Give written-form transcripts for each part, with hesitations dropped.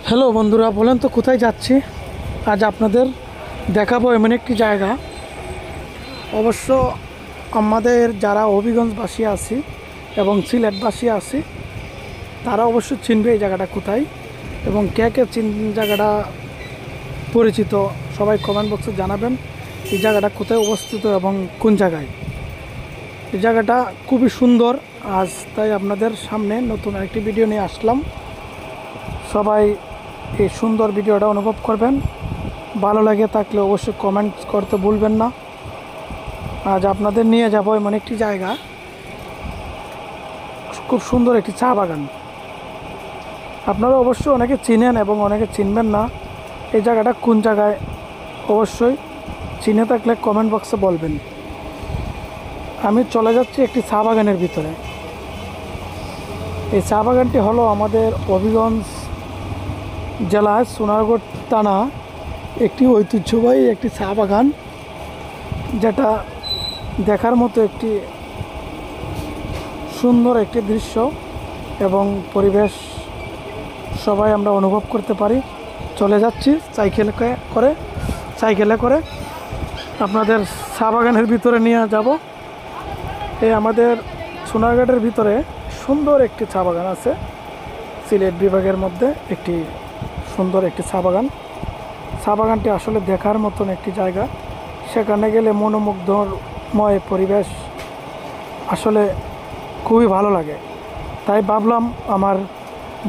Hello বন্ধুরা, বলেন তো কোথায় যাচ্ছি। আজ আপনাদের দেখাবো এমন একটি জায়গা। অবশ্য আমাদের যারা হবিগঞ্জবাসী আছি এবং সিলেটবাসী আছি তারা অবশ্য চিনবে এই জায়গাটা কোথায় এবং কে কে জায়গাটা পরিচিত সবাই কমেন্ট বক্সে জানাবেন এই জায়গাটা কোথায় অবস্থিত এবং কোন জায়গায়। এই জায়গাটা খুবই সুন্দর। আজ তাই আপনাদের সামনে নতুন আরেকটি ভিডিও নিয়ে আসলাম। সবাই এই সুন্দর ভিডিওটা অনুভব করবেন। ভালো লাগে থাকলে অবশ্যই কমেন্টস করতে ভুলবেন না। আজ আপনাদের নিয়ে যাব এমন একটি জায়গা, খুব সুন্দর একটি চা বাগান। আপনারা অবশ্যই অনেকে চিনেন এবং অনেকে চিনবেন না। এই জায়গাটা কোন জায়গায় অবশ্যই চিনে থাকলে কমেন্ট বক্সে বলবেন। আমি চলে যাচ্ছি একটি চা বাগানের ভিতরে। এই চা বাগানটি হলো আমাদের হবিগঞ্জ জেলায় সোনারগড় থানা একটি ঐতিহ্যবাহী একটি চা বাগান, যেটা দেখার মতো একটি সুন্দর একটি দৃশ্য এবং পরিবেশ সবাই আমরা অনুভব করতে পারি। চলে যাচ্ছি সাইকেলে করে আপনাদের চা বাগানের ভিতরে নিয়ে যাব। এই আমাদের সোনারগড়ের ভিতরে সুন্দর একটি চা বাগান আছে। সিলেট বিভাগের মধ্যে একটি সুন্দর একটি চা বাগান। চা বাগানটি আসলে দেখার মতন একটি জায়গা। সেখানে গেলে মনোমুগ্ধময় পরিবেশ আসলে খুবই ভালো লাগে। তাই ভাবলাম আমার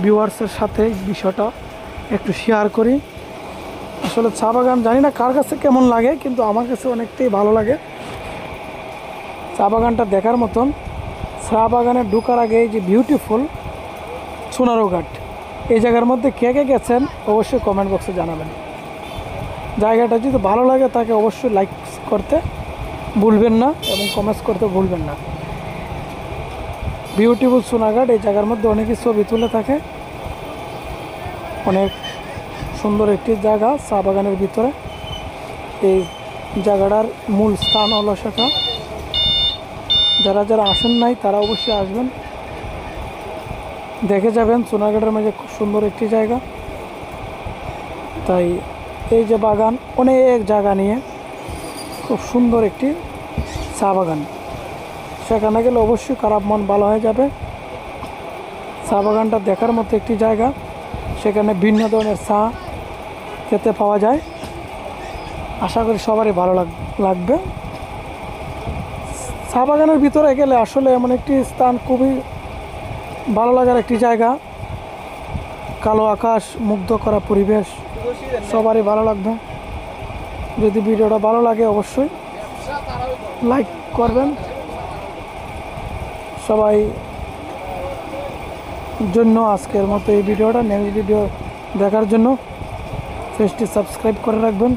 ভিউয়ার্সের সাথে বিষয়টা একটু শেয়ার করি। আসলে চা বাগান জানি না কার কাছে কেমন লাগে, কিন্তু আমার কাছে অনেকটাই ভালো লাগে। চা বাগানটা দেখার মতন। চা বাগানে ঢোকার আগে এই যে বিউটিফুল সোনারঘাট, এই জায়গার মধ্যে কে কে গেছেন অবশ্যই কমেন্ট বক্সে জানাবেন। জায়গাটা যদি ভালো লাগে তাকে অবশ্যই লাইক করতে ভুলবেন না এবং কমেন্টস করতে ভুলবেন না। বিউটিফুল সোনারঘাট, এই জায়গার মধ্যে অনেকে ছবি তুলে থাকে। অনেক সুন্দর একটি জায়গা চা বাগানের ভিতরে। এই জায়গাটার মূল স্থান হলো সেটা। যারা যারা আসেন নাই তারা অবশ্যই আসবেন, দেখে যাবেন। সোনারঘাটের মাঝে খুব সুন্দর একটি জায়গা। তাই এই যে বাগান, অনেক জায়গা নিয়ে খুব সুন্দর একটি চা বাগান। সেখানে গেলে অবশ্যই খারাপ মন ভালো হয়ে যাবে। চা বাগানটা দেখার মতো একটি জায়গা। সেখানে ভিন্ন ধরনের চা খেতে পাওয়া যায়। আশা করি সবারই ভালো লাগবে। চা বাগানের ভিতরে গেলে আসলে এমন একটি স্থান, খুবই ভালো লাগার একটি জায়গা। কালো আকাশ, মুগ্ধ করা পরিবেশ, সবারই ভালো লাগবে। যদি ভিডিওটা ভালো লাগে অবশ্যই লাইক করবেন। সবাই জন্য আজকের মতো এই ভিডিওটা, নেক্সট ভিডিও দেখার জন্য পেজটি সাবস্ক্রাইব করে রাখবেন।